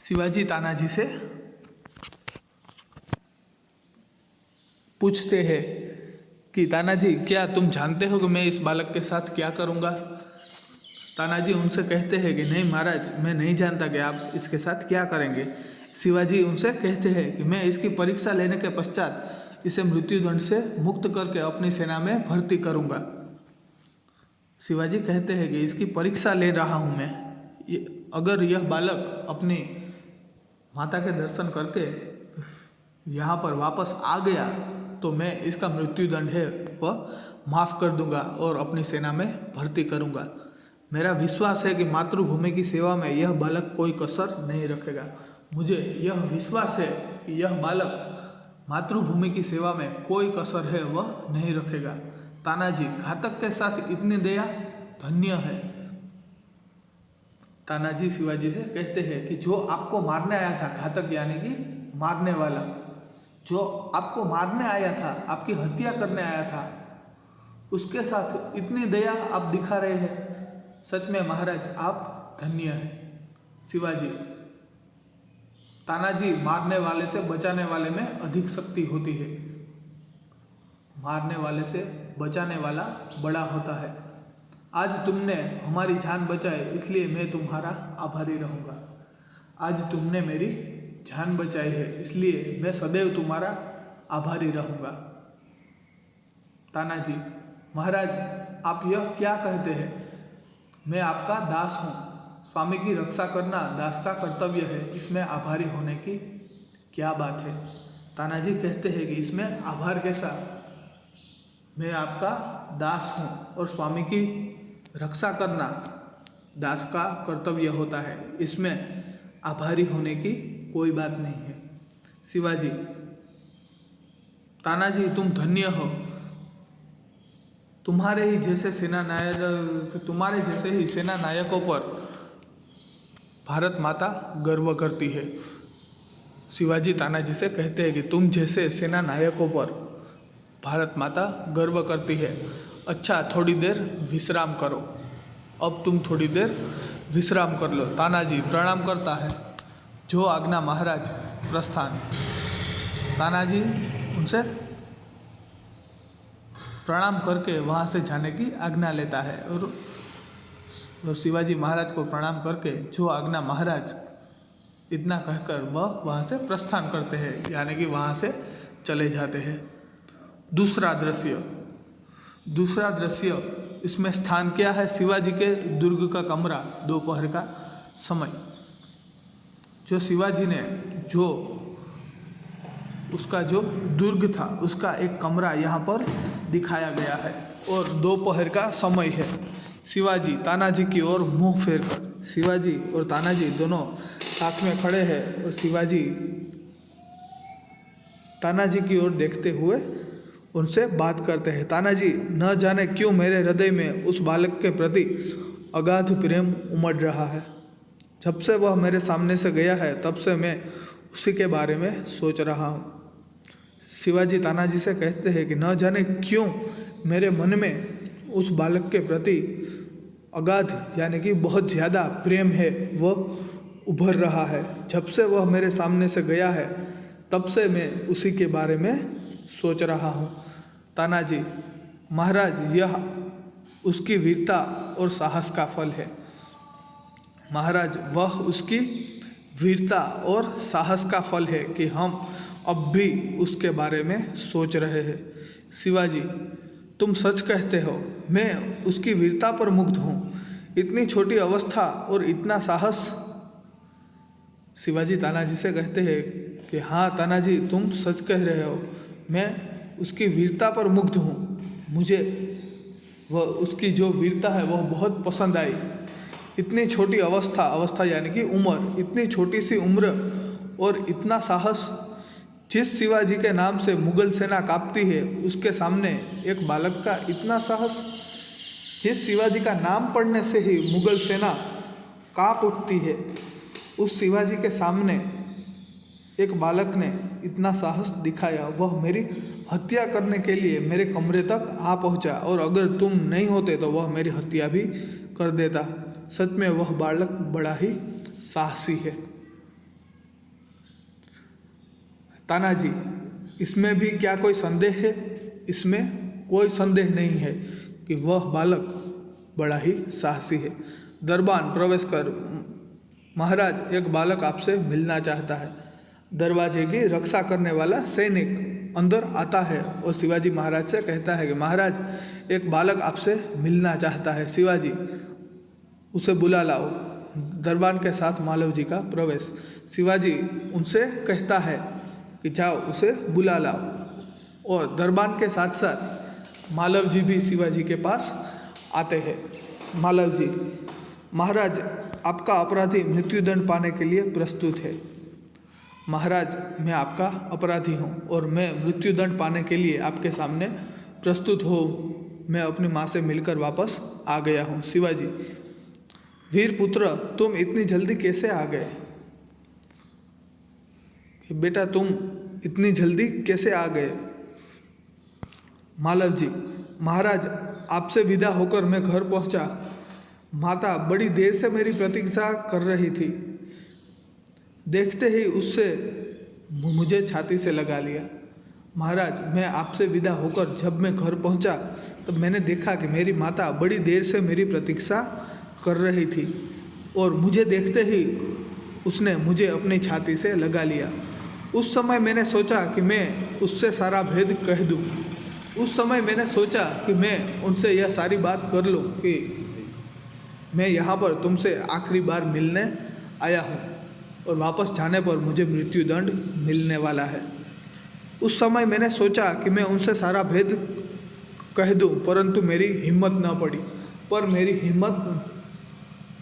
शिवाजी तानाजी से पूछते हैं कि तानाजी, क्या तुम जानते हो कि मैं इस बालक के साथ क्या करूँगा। तानाजी उनसे कहते हैं कि नहीं महाराज, मैं नहीं जानता कि आप इसके साथ क्या करेंगे। शिवाजी उनसे कहते हैं कि मैं इसकी परीक्षा लेने के पश्चात इसे मृत्युदंड से मुक्त करके अपनी सेना में भर्ती करूँगा। शिवाजी कहते हैं कि इसकी परीक्षा ले रहा हूँ मैं, अगर यह बालक अपनी माता के दर्शन करके यहाँ पर वापस आ गया तो मैं इसका मृत्युदंड है वह माफ़ कर दूंगा और अपनी सेना में भर्ती करूंगा। मेरा विश्वास है कि मातृभूमि की सेवा में यह बालक कोई कसर नहीं रखेगा। मुझे यह विश्वास है कि यह बालक मातृभूमि की सेवा में कोई कसर है वह नहीं रखेगा। तानाजी, घातक के साथ इतनी दया धन्य है। तानाजी शिवाजी से कहते हैं कि जो आपको मारने आया था, घातक यानी कि मारने वाला, जो आपको मारने आया था, आपकी हत्या करने आया था, उसके साथ इतनी दया आप दिखा रहे हैं। सच में महाराज आप धन्य हैं। शिवाजी, तानाजी, मारने वाले से बचाने वाले में अधिक शक्ति होती है। मारने वाले से बचाने वाला बड़ा होता है। आज तुमने हमारी जान बचाई, इसलिए मैं तुम्हारा आभारी रहूँगा। आज तुमने मेरी जान बचाई है, इसलिए मैं सदैव तुम्हारा आभारी रहूँगा। तानाजी, महाराज आप यह क्या कहते हैं। मैं आपका दास हूँ। स्वामी की रक्षा करना दास का कर्तव्य है, इसमें आभारी होने की क्या बात है। तानाजी कहते हैं कि इसमें आभार कैसा, मैं आपका दास हूँ और स्वामी की रक्षा करना दास का कर्तव्य होता है, इसमें आभारी होने की कोई बात नहीं है। शिवाजी, तानाजी तुम धन्य हो। तुम्हारे जैसे ही सेना नायकों पर भारत माता गर्व करती है। शिवाजी तानाजी से कहते हैं कि तुम जैसे सेना नायकों पर भारत माता गर्व करती है। अच्छा, थोड़ी देर विश्राम करो। अब तुम थोड़ी देर विश्राम कर लो। तानाजी प्रणाम करता है। जो आज्ञा महाराज, प्रस्थान। तानाजी उनसे प्रणाम करके वहाँ से जाने की आज्ञा लेता है और शिवाजी महाराज को प्रणाम करके जो आज्ञा महाराज, इतना कहकर वह वहाँ से प्रस्थान करते हैं, यानी कि वहाँ से चले जाते हैं। दूसरा दृश्य इसमें स्थान क्या है। शिवाजी के दुर्ग का कमरा, दोपहर का समय। जो शिवाजी ने उसका जो दुर्ग था उसका एक कमरा यहाँ पर दिखाया गया है और दोपहर का समय है। शिवाजी तानाजी की ओर मुंह फेर कर, शिवाजी और तानाजी दोनों साथ में खड़े हैं और शिवाजी तानाजी की ओर देखते हुए उनसे बात करते हैं। तानाजी, न जाने क्यों मेरे हृदय में उस बालक के प्रति अगाध प्रेम उमड़ रहा है। जब से वह मेरे सामने से गया है तब से मैं उसी के बारे में सोच रहा हूँ। शिवाजी तानाजी से कहते हैं कि न जाने क्यों मेरे मन में उस बालक के प्रति अगाध यानी कि बहुत ज़्यादा प्रेम है, वह उभर रहा है। जब से वह मेरे सामने से गया है तब से मैं उसी के बारे में सोच रहा हूँ। तानाजी, महाराज यह उसकी वीरता और साहस का फल है। महाराज, वह उसकी वीरता और साहस का फल है कि हम अब भी उसके बारे में सोच रहे हैं। शिवाजी, तुम सच कहते हो, मैं उसकी वीरता पर मुग्ध हूँ। इतनी छोटी अवस्था और इतना साहस। शिवाजी तानाजी से कहते हैं कि हाँ तानाजी, तुम सच कह रहे हो, मैं उसकी वीरता पर मुग्ध हूँ। मुझे वह उसकी जो वीरता है वह बहुत पसंद आई। इतनी छोटी अवस्था यानी कि उम्र, इतनी छोटी सी उम्र और इतना साहस। जिस शिवाजी के नाम से मुगल सेना कांपती है, उसके सामने एक बालक का इतना साहस। जिस शिवाजी का नाम पढ़ने से ही मुगल सेना कांप उठती है, उस शिवाजी के सामने एक बालक ने इतना साहस दिखाया। वह मेरी हत्या करने के लिए मेरे कमरे तक आ पहुंचा और अगर तुम नहीं होते तो वह मेरी हत्या भी कर देता। सच में वह बालक बड़ा ही साहसी है। तानाजी, इसमें भी क्या कोई संदेह है? इसमें कोई संदेह नहीं है कि वह बालक बड़ा ही साहसी है। दरबान प्रवेश कर, महाराज एक बालक आपसे मिलना चाहता है। दरवाजे की रक्षा करने वाला सैनिक अंदर आता है और शिवाजी महाराज से कहता है कि महाराज एक बालक आपसे मिलना चाहता है, शिवाजी उसे बुला लाओ। दरबान के साथ मालव जी का प्रवेश। शिवाजी उनसे कहता है कि जाओ उसे बुला लाओ और दरबान के साथ साथ मालव जी भी शिवाजी के पास आते हैं। मालव जी, महाराज आपका अपराधी मृत्युदंड पाने के लिए प्रस्तुत है। महाराज मैं आपका अपराधी हूँ और मैं मृत्युदंड पाने के लिए आपके सामने प्रस्तुत हूँ। मैं अपनी माँ से मिलकर वापस आ गया हूँ। शिवाजी, वीर पुत्र तुम इतनी जल्दी कैसे आ गए? बेटा तुम इतनी जल्दी कैसे आ गए? मालव जी, महाराज आपसे विदा होकर मैं घर पहुंचा। माता बड़ी देर से मेरी प्रतीक्षा कर रही थी। देखते ही उससे मुझे छाती से लगा लिया। महाराज मैं आपसे विदा होकर जब मैं घर पहुंचा तब मैंने देखा कि मेरी माता बड़ी देर से मेरी प्रतीक्षा कर रही थी और मुझे देखते ही उसने मुझे अपनी छाती से लगा लिया। उस समय मैंने सोचा कि मैं उससे सारा भेद कह दूं। उस समय मैंने सोचा कि मैं उनसे यह सारी बात कर लूं कि मैं यहाँ पर तुमसे आखिरी बार मिलने आया हूँ और वापस जाने पर मुझे मृत्युदंड मिलने वाला है। उस समय मैंने सोचा कि मैं उनसे सारा भेद कह दूं, परंतु मेरी हिम्मत न पड़ी। पर मेरी हिम्मत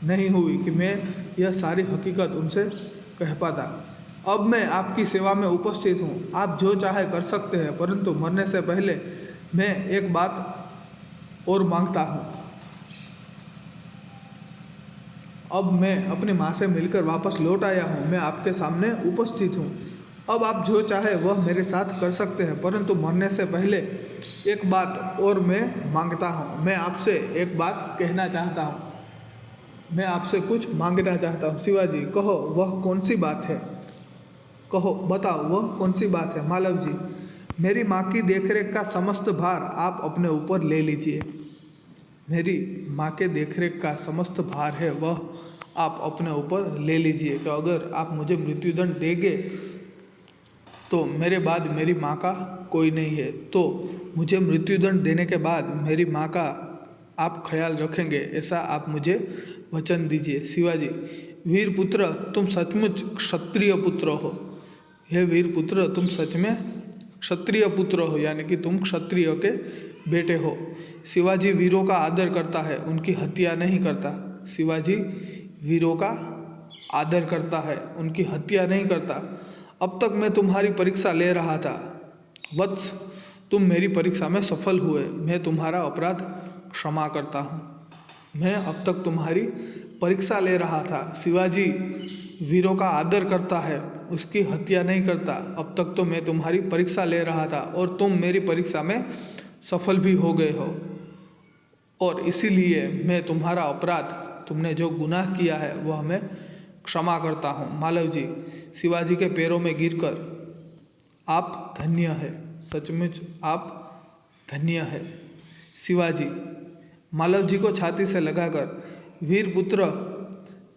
नहीं हुई कि मैं यह सारी हकीकत उनसे कह पाता। अब मैं आपकी सेवा में उपस्थित हूँ। आप जो चाहे कर सकते हैं, परंतु मरने से पहले मैं एक बात और मांगता हूँ। अब मैं अपनी माँ से मिलकर वापस लौट आया हूँ। मैं आपके सामने उपस्थित हूँ। अब आप जो चाहे वह मेरे साथ कर सकते हैं, परंतु मरने से पहले एक बात और मैं मांगता हूँ। मैं आपसे एक बात कहना चाहता हूँ। मैं आपसे कुछ मांगना चाहता हूँ। शिवाजी, कहो वह कौन सी बात है? कहो, बताओ वह कौन सी बात है? मालव जी, मेरी माँ की देखरेख का समस्त भार आप अपने ऊपर ले लीजिए। मेरी माँ के देखरेख का समस्त भार है वह आप अपने ऊपर ले लीजिए कि अगर आप मुझे मृत्युदंड देंगे तो मेरे बाद मेरी माँ का कोई नहीं है, तो मुझे मृत्युदंड देने के बाद मेरी माँ का आप ख्याल रखेंगे, ऐसा आप मुझे वचन दीजिए। शिवाजी, वीर पुत्र तुम सचमुच क्षत्रिय पुत्र हो। हे वीर पुत्र, तुम सच में क्षत्रिय पुत्र हो, यानी कि तुम क्षत्रिय के बेटे हो। शिवाजी वीरों का आदर करता है, उनकी हत्या नहीं करता। शिवाजी वीरों का आदर करता है, उनकी हत्या नहीं करता। अब तक मैं तुम्हारी परीक्षा ले रहा था वत्स, तुम मेरी परीक्षा में सफल हुए। मैं तुम्हारा अपराध क्षमा करता हूँ। मैं अब तक तुम्हारी परीक्षा ले रहा था। शिवाजी वीरों का आदर करता है, उसकी हत्या नहीं करता। अब तक तो मैं तुम्हारी परीक्षा ले रहा था और तुम मेरी परीक्षा में सफल भी हो गए हो, और इसीलिए मैं तुम्हारा अपराध, तुमने जो गुनाह किया है वह मैं क्षमा करता हूँ। मालव जी शिवाजी के पैरों में गिरकर, आप धन्य है, सचमुच आप धन्य है। शिवाजी मालव जी को छाती से लगाकर, वीर पुत्र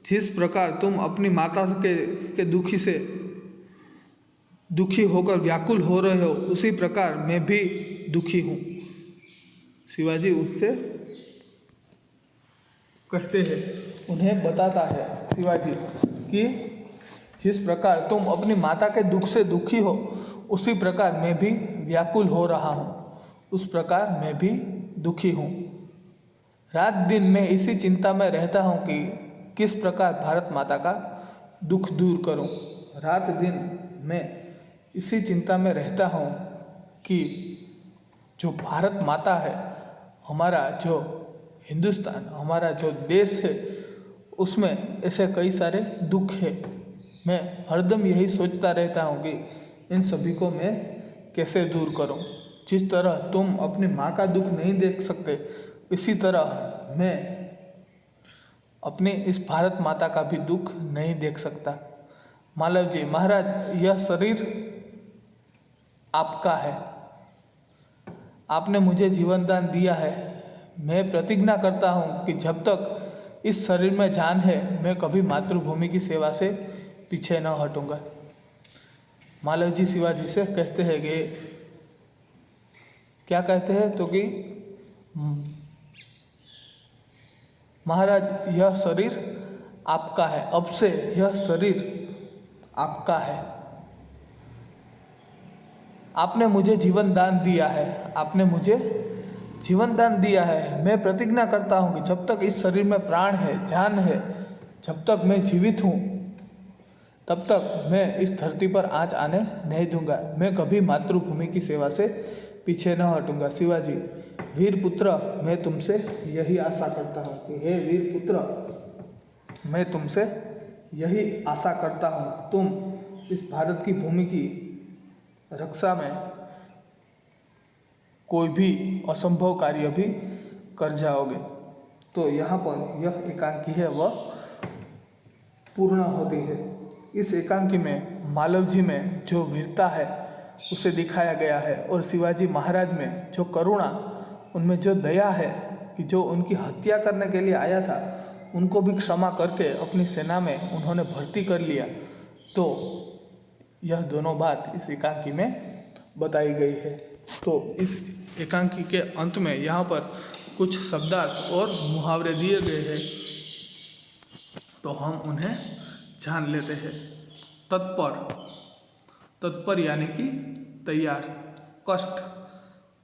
जिस प्रकार तुम अपनी माता के दुखी होकर व्याकुल हो रहे हो, उसी प्रकार मैं भी दुखी हूँ। शिवाजी उससे कहते हैं, उन्हें बताता है शिवाजी कि जिस प्रकार तुम अपनी माता के दुख से दुखी हो, उसी प्रकार मैं भी व्याकुल हो रहा हूँ, उस प्रकार मैं भी दुखी हूँ। रात दिन मैं इसी चिंता में रहता हूँ कि किस प्रकार भारत माता का दुख दूर करूँ। रात दिन मैं इसी चिंता में रहता हूँ कि जो भारत माता है, हमारा जो हिंदुस्तान, हमारा जो देश है, उसमें ऐसे कई सारे दुख है। मैं हरदम यही सोचता रहता हूँ कि इन सभी को मैं कैसे दूर करूँ। जिस तरह तुम अपनी माँ का दुख नहीं देख सकते, इसी तरह मैं अपने इस भारत माता का भी दुख नहीं देख सकता। मालव जी, महाराज यह शरीर आपका है। आपने मुझे जीवन दान दिया है। मैं प्रतिज्ञा करता हूँ कि जब तक इस शरीर में जान है मैं कभी मातृभूमि की सेवा से पीछे न हटूंगा। मालव जी शिवाजी से कहते हैं कि क्या कहते हैं तो कि महाराज यह शरीर आपका है, अब से यह शरीर आपका है। आपने मुझे जीवन दान दिया है, आपने मुझे जीवन दान दिया है। मैं प्रतिज्ञा करता हूँ कि जब तक इस शरीर में प्राण है, जान है, जब तक मैं जीवित हूँ तब तक मैं इस धरती पर आँच आने नहीं दूंगा। मैं कभी मातृभूमि की सेवा से पीछे न हटूंगा। शिवाजी, वीर पुत्र, मैं तुमसे यही आशा करता हूँ कि हे वीर पुत्र, मैं तुमसे यही आशा करता हूँ तुम इस भारत की भूमि की रक्षा में कोई भी असंभव कार्य भी कर जाओगे। तो यहाँ पर यह एकांकी है वह पूर्ण होती है। इस एकांकी में मालव जी में जो वीरता है उसे दिखाया गया है और शिवाजी महाराज में जो करुणा, उनमें जो दया है कि जो उनकी हत्या करने के लिए आया था उनको भी क्षमा करके अपनी सेना में उन्होंने भर्ती कर लिया। तो यह दोनों बात इस एकांकी में बताई गई है। तो इस एकांकी के अंत में यहाँ पर कुछ शब्दार्थ और मुहावरे दिए गए हैं, तो हम उन्हें जान लेते हैं। तत्पर, तत्पर यानी कि तैयार। कष्ट,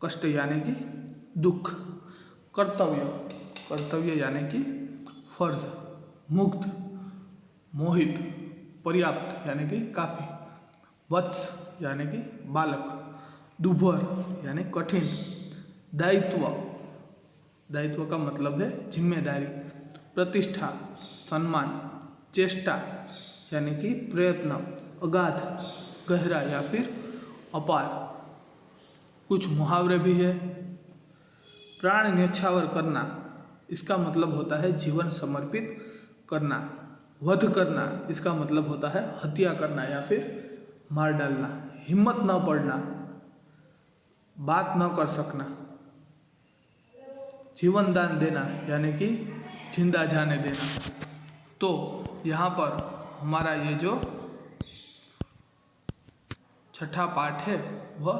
कष्ट यानी कि दुख। कर्तव्य, कर्तव्य यानी कि फर्ज। मुग्ध, मोहित। पर्याप्त यानी कि काफ़ी। वत्स यानी कि बालक। दुभर यानी कठिन। दायित्व, दायित्व का मतलब है जिम्मेदारी। प्रतिष्ठा, सम्मान। चेष्टा यानी कि प्रयत्न। अगाध, गहरा या फिर अपार। कुछ मुहावरे भी है। प्राण न्यौछावर करना, इसका मतलब होता है जीवन समर्पित करना। वध करना, इसका मतलब होता है हत्या करना या फिर मार डालना। हिम्मत न पड़ना, बात न कर सकना। जीवन दान देना यानी कि जिंदा जाने देना। तो यहाँ पर हमारा ये जो छठा पाठ है वह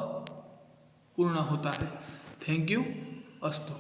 पूर्ण होता है। Thank you. अस्तु।